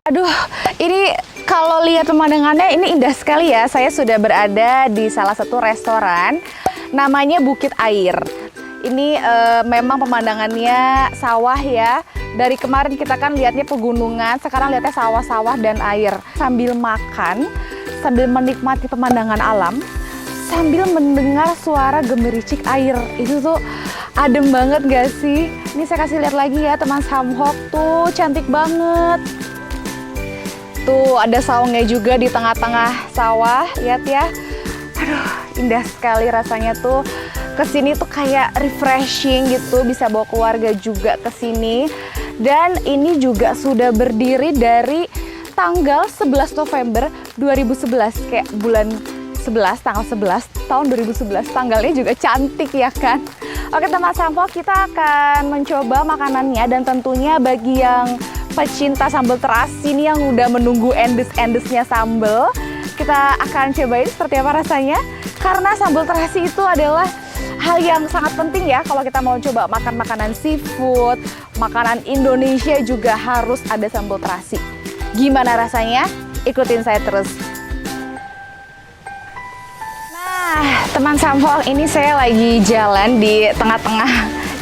Aduh, ini kalau lihat pemandangannya ini indah sekali ya. Saya sudah berada di salah satu restoran, namanya Bukit Air. Ini memang pemandangannya sawah ya. Dari kemarin kita kan lihatnya pegunungan, sekarang lihatnya sawah-sawah dan air. Sambil makan, sambil menikmati pemandangan alam, sambil mendengar suara gemericik air. Itu tuh adem banget gak sih? Ini saya kasih lihat lagi ya teman Samhok, tuh cantik banget. Tuh ada saungnya juga di tengah-tengah sawah, lihat ya. Aduh, indah sekali rasanya tuh. Kesini tuh kayak refreshing gitu, bisa bawa keluarga juga ke sini. Dan ini juga sudah berdiri dari tanggal 11 November 2011, kayak bulan 11, tanggal 11 tahun 2011. Tanggalnya juga cantik ya kan. Oke teman Samhok, kita akan mencoba makanannya, dan tentunya bagi yang pecinta sambal terasi ini yang udah menunggu endes-endesnya sambal, kita akan cobain seperti apa rasanya. Karena sambal terasi itu adalah hal yang sangat penting ya kalau kita mau coba makan makanan seafood, makanan Indonesia juga harus ada sambal terasi. Gimana rasanya? Ikutin saya terus. Nah, teman Samhok, ini saya lagi jalan di tengah-tengah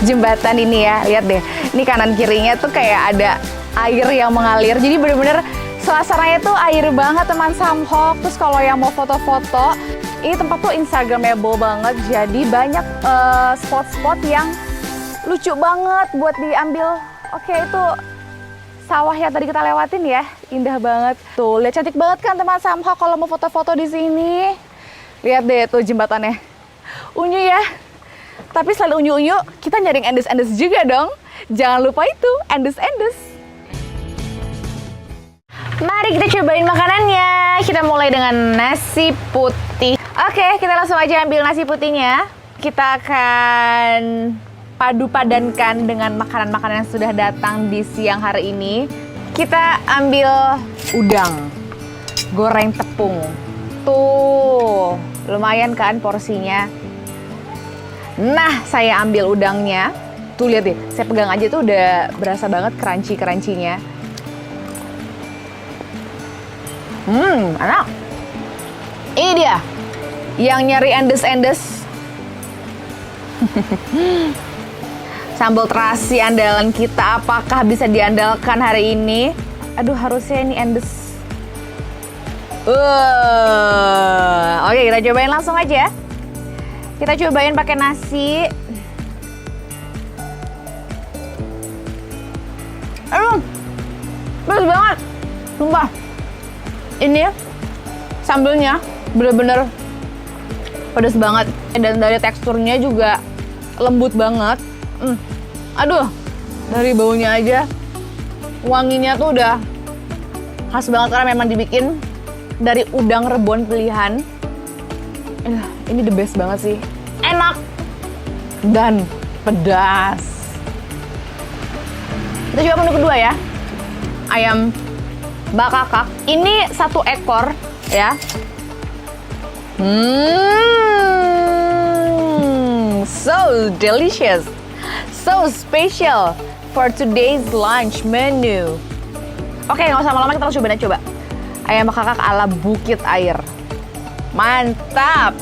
jembatan ini ya. Lihat deh, ini kanan kirinya tuh kayak ada air yang mengalir, jadi bener-bener suasananya tuh air banget teman Samhok. Terus kalau yang mau foto-foto, ini tempat tuh instagramable banget, jadi banyak spot-spot yang lucu banget buat diambil. Oke, itu sawah yang tadi kita lewatin ya, indah banget. Tuh, lihat cantik banget kan teman Samhok kalau mau foto-foto di sini. Lihat deh tuh jembatannya, unyu ya. Tapi selain unyu-unyu, kita nyaring endes-endes juga dong. Jangan lupa itu, endes-endes. Mari kita cobain makanannya. Kita mulai dengan nasi putih. Oke, kita langsung aja ambil nasi putihnya. Kita akan padu-padankan dengan makanan-makanan yang sudah datang di siang hari ini. Kita ambil udang, goreng tepung. Tuh, lumayan kan porsinya. Nah, saya ambil udangnya. Tuh lihat deh, saya pegang aja tuh udah berasa banget crunchy-crunchy-nya. Enak. Ini dia yang nyari endes-endes. Sambal terasi andalan kita, apakah bisa diandalkan hari ini? Aduh, harusnya ini endes. Oke, kita cobain langsung aja. Kita cobain pakai nasi. Bagus banget, sumpah. Ini sambelnya bener-bener pedas banget, dan dari teksturnya juga lembut banget. Aduh, dari baunya aja, wanginya tuh udah khas banget karena memang dibikin dari udang rebon pilihan. Ini the best banget sih, enak dan pedas. Kita coba menu kedua ya, ayam bakakak. Ini 1 ekor ya. So delicious, so special for today's lunch menu. Oke, nggak usah lama-lama, kita langsung coba. Ayam bakakak ala Bukit Air, mantap.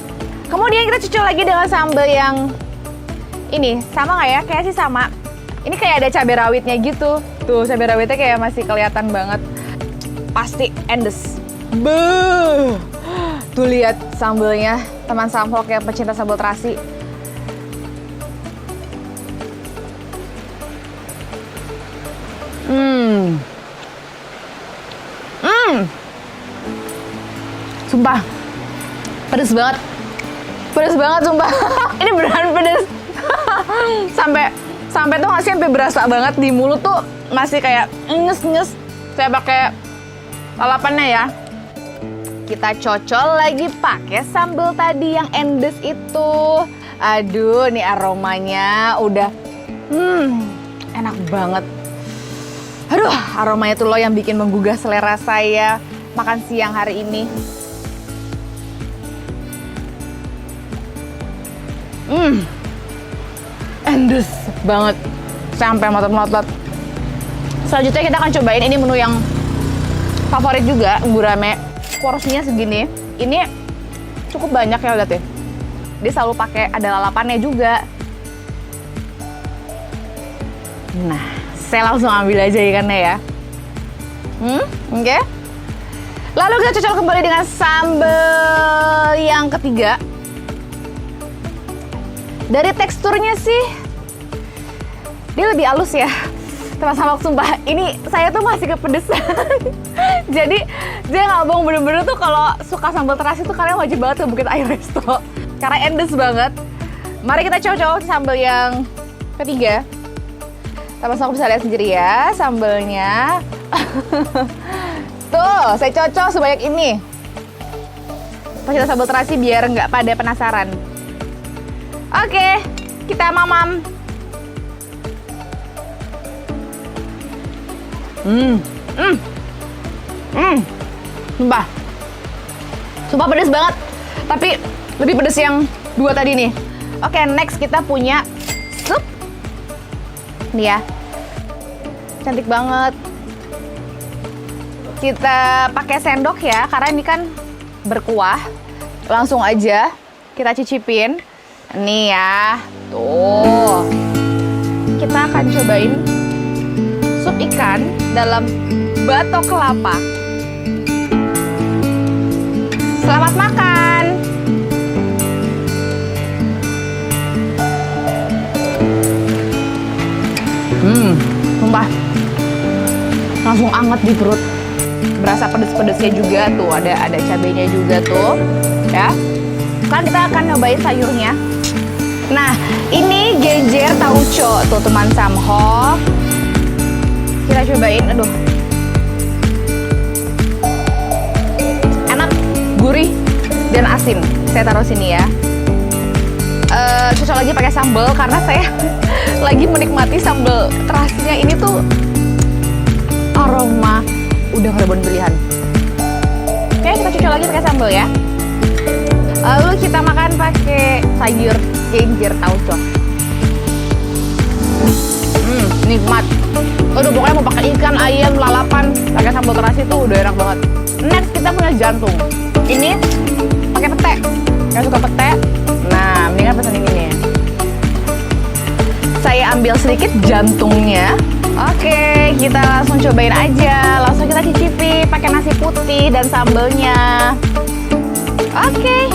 Kemudian kita cocol lagi dengan sambal yang ini, sama nggak ya? Kayak sih sama. Ini kayak ada cabai rawitnya gitu. Tuh, cabai rawitnya kayak masih kelihatan banget. Pasti endes. Beuh. Tuh lihat sambelnya, teman Samhok yang pecinta sambal terasi. Sumpah, pedes banget. Pedes banget sumpah. Ini beneran pedes. sampai tuh masih sampai berasa banget di mulut tuh masih kayak nges-nges. Saya pakai lalapannya ya. Kita cocol lagi pakai sambal tadi yang endes itu. Aduh, nih aromanya udah enak banget. Aduh, aromanya tuh loh yang bikin menggugah selera saya makan siang hari ini. Endes banget sampai melotot-melotot. Selanjutnya kita akan cobain ini menu yang favorit juga, gurame. Porsinya segini. Ini cukup banyak ya, lihat ya. Dia selalu pakai ada lalapannya juga. Nah, saya langsung ambil aja ikannya ya. Oke. Lalu kita cocol kembali dengan sambal yang ketiga. Dari teksturnya sih, dia lebih halus ya. Teman Samhok sumpah, ini saya tuh masih kepedesan. Jadi, dia nggak bohong, bener-bener tuh kalau suka sambal terasi tuh kalian wajib banget ke Bukit Air Resto. Karena endes banget. Mari kita coba sambal yang ketiga. Teman Samhok bisa lihat sendiri ya, sambalnya. Tuh, saya cocok sebanyak ini. Pecinta sambal terasi biar nggak pada penasaran. Oke, kita mamam. Sumpah pedes banget. Tapi lebih pedes yang dua tadi nih. Oke, next kita punya sup. Nih ya. Cantik banget. Kita pakai sendok ya, karena ini kan berkuah. Langsung aja kita cicipin. Nih ya. Tuh. Kita akan cobain sup ikan dalam batok kelapa. Selamat makan. Sumpah. Langsung anget di perut. Berasa pedes-pedesnya juga tuh, ada cabenya juga tuh. Ya. Sekarang kita akan nyobain sayurnya. Nah, ini genjer tauco tuh teman Samhok. Kita cobain, aduh. Enak, gurih, dan asin. Saya taruh sini ya. Cocok lagi pakai sambal karena saya lagi menikmati sambal terasinya ini tuh aroma udah nggak ada pilihan. Oke, kita cocok lagi pakai sambal ya. Lalu kita makan pakai sayur genjer tauco. Nikmat. Aduh, pokoknya mau pakai ikan, ayam, lalapan, pakai sambal terasi tuh udah enak banget. Next kita punya jantung. Ini pakai pete. Yang suka pete, nah mendingan pesan ini nih. Saya ambil sedikit jantungnya. Oke, kita langsung cobain aja. Langsung kita cicipi pakai nasi putih dan sambalnya. Oke.